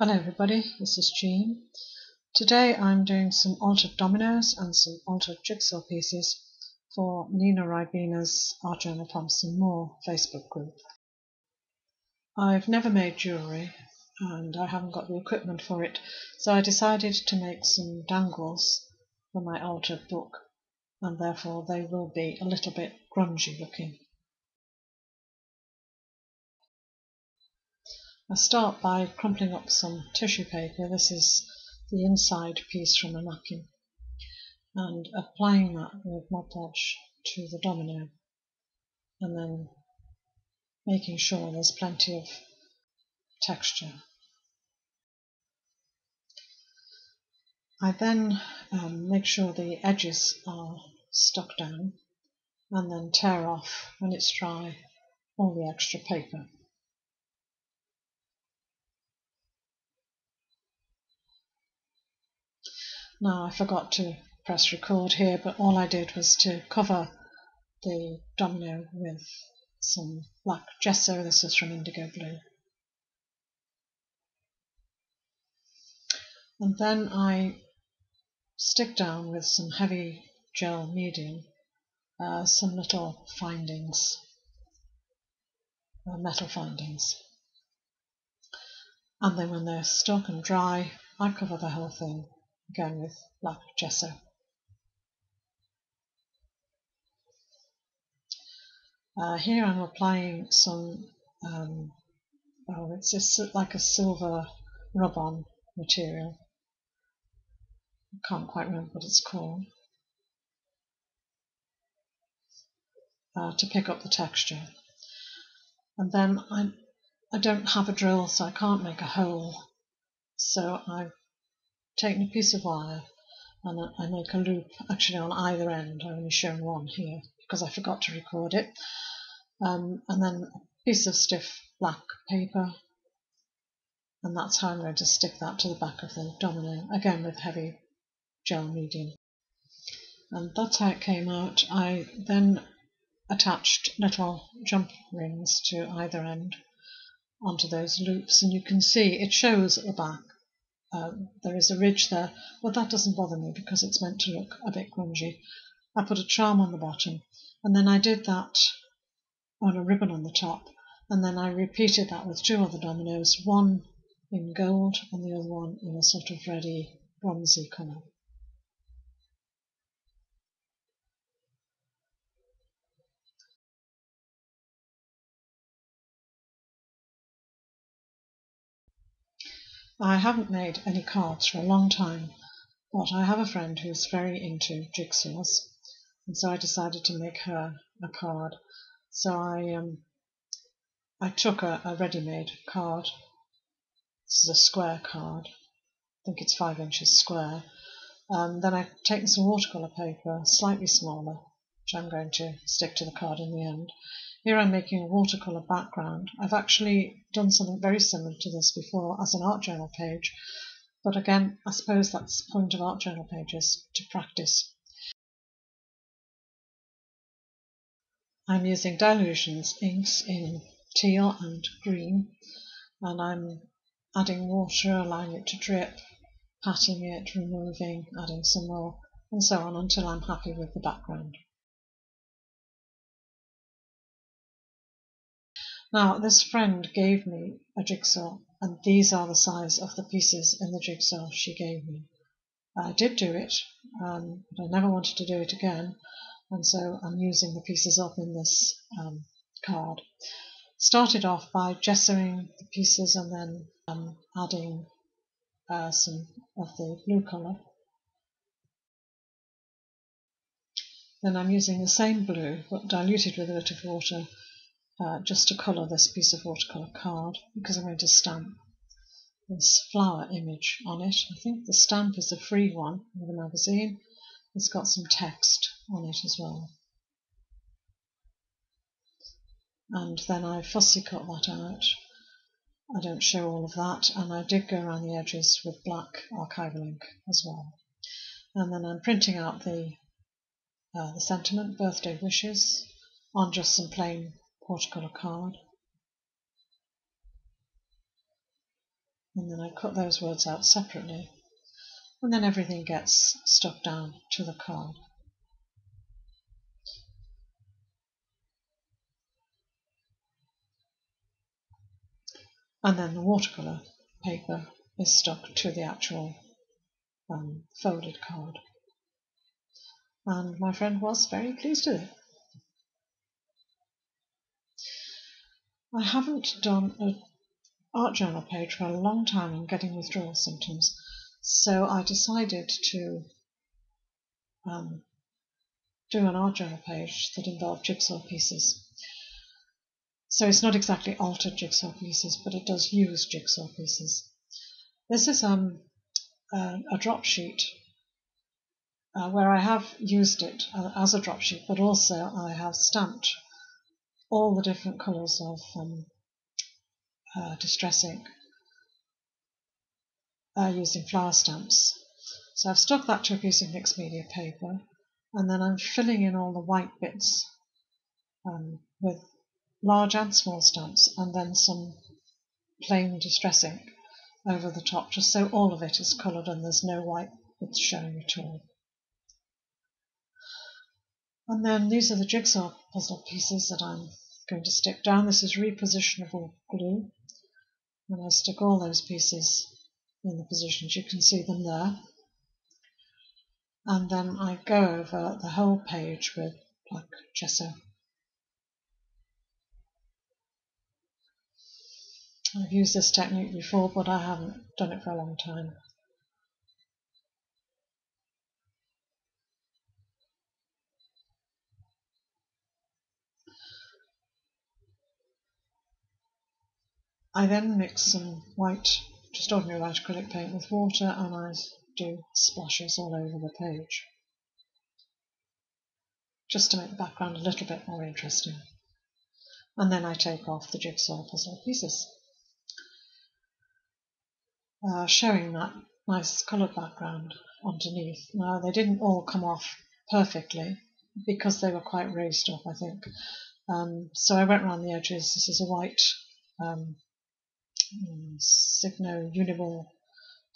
Hello everybody, this is Jean. Today I'm doing some altered dominoes and some altered jigsaw pieces for Nina Ribena's Art Journal Thompson Moore Facebook group. I've never made jewellery and I haven't got the equipment for it, so I decided to make some dangles for my altered book, and therefore they will be a little bit grungy looking. I start by crumpling up some tissue paper. This is the inside piece from a napkin, and applying that with Mod Podge to the domino, and then making sure there's plenty of texture. I then make sure the edges are stuck down, and then tear off, when it's dry, all the extra paper. Now, I forgot to press record here, but all I did was to cover the domino with some black gesso. This is from Indigo Blue. And then I stick down with some heavy gel medium some little findings, metal findings. And then when they're stuck and dry, I cover the whole thing again with black gesso. Here I'm applying some, it's just like a silver rub-on material. I can't quite remember what it's called, to pick up the texture. And then I don't have a drill, so I can't make a hole. So I've taken a piece of wire and I make a loop actually on either end. I've only shown one here because I forgot to record it. And then a piece of stiff black paper, and that's how I'm going to stick that to the back of the domino, again with heavy gel medium. And that's how it came out. I then attached little jump rings to either end onto those loops, and you can see it shows at the back. There is a ridge there, but that doesn't bother me because it's meant to look a bit grungy. I put a charm on the bottom, and then I did that on a ribbon on the top, and then I repeated that with two other dominoes, one in gold and the other one in a sort of reddy bronzy colour. I haven't made any cards for a long time, but I have a friend who's very into jigsaws, and so I decided to make her a card. So I took a ready-made card. This is a square card. I think it's 5 inches square. Then I've taken some watercolour paper, slightly smaller, which I'm going to stick to the card in the end. Here I'm making a watercolour background. I've actually done something very similar to this before as an art journal page, but again, I suppose that's the point of art journal pages, to practice. I'm using Dilutions inks in teal and green, and I'm adding water, allowing it to drip, patting it, removing, adding some more, and so on until I'm happy with the background. Now, this friend gave me a jigsaw, and these are the size of the pieces in the jigsaw she gave me. I did do it, but I never wanted to do it again, and so I'm using the pieces up in this card. Started off by gessoing the pieces and then adding some of the blue colour. Then I'm using the same blue but diluted with a bit of water just to colour this piece of watercolour card, because I'm going to stamp this flower image on it. I think the stamp is a free one with the magazine. It's got some text on it as well. And then I fussy cut that out. I don't show all of that, and I did go around the edges with black archival ink as well. And then I'm printing out the sentiment, birthday wishes, on just some plain watercolour card. and then I cut those words out separately, and then everything gets stuck down to the card. And then the watercolour paper is stuck to the actual folded card. And my friend was very pleased with it. I haven't done an art journal page for a long time. I'm getting withdrawal symptoms, so I decided to do an art journal page that involved jigsaw pieces. So it's not exactly altered jigsaw pieces, but it does use jigsaw pieces. This is a drop sheet where I have used it as a drop sheet, but also I have stamped all the different colours of distress ink using flower stamps. So I've stuck that to a piece of mixed media paper, and then I'm filling in all the white bits with large and small stamps, and then some plain distress ink over the top, just so all of it is coloured and there's no white bits showing at all. And then these are the jigsaw puzzle pieces that I'm going to stick down. This is repositionable glue, and I stick all those pieces in the positions. You can see them there. And then I go over the whole page with black gesso. I've used this technique before, but I haven't done it for a long time. I then mix some white, just ordinary white acrylic paint with water, and I do splashes all over the page, just to make the background a little bit more interesting. And then I take off the jigsaw puzzle pieces, showing that nice coloured background underneath. Now, they didn't all come off perfectly because they were quite raised up, I think. So I went around the edges. This is a white Signo Uniball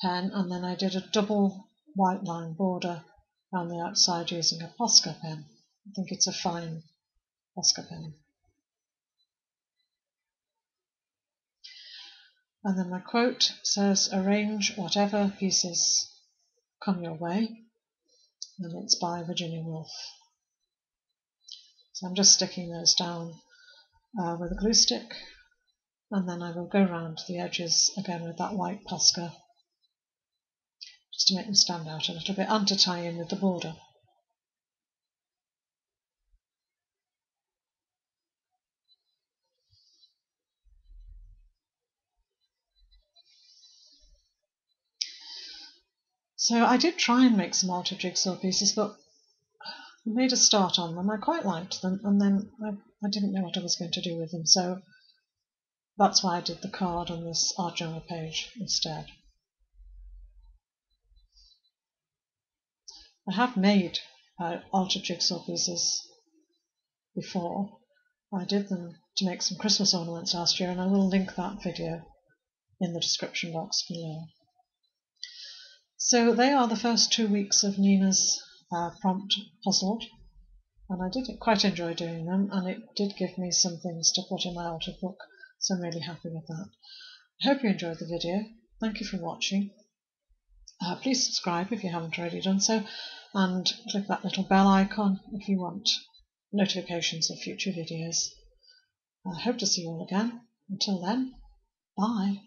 pen, and then I did a double white line border around the outside using a Posca pen. I think it's a fine Posca pen. And then my quote says, "Arrange whatever pieces come your way," and it's by Virginia Woolf. So I'm just sticking those down with a glue stick, and then I will go around the edges again with that white Posca, just to make them stand out a little bit and to tie in with the border. So I did try and make some altered jigsaw pieces, but I made a start on them. I quite liked them, and then I didn't know what I was going to do with them, so that's why I did the card on this art journal page instead. I have made altered jigsaw pieces before. I did them to make some Christmas ornaments last year, and I will link that video in the description box below. So they are the first 2 weeks of Nina's prompt puzzled, and I did quite enjoy doing them, and it did give me some things to put in my altered book, so I'm really happy with that. I hope you enjoyed the video. Thank you for watching. Please subscribe if you haven't already done so, and click that little bell icon if you want notifications of future videos. I hope to see you all again. Until then, bye.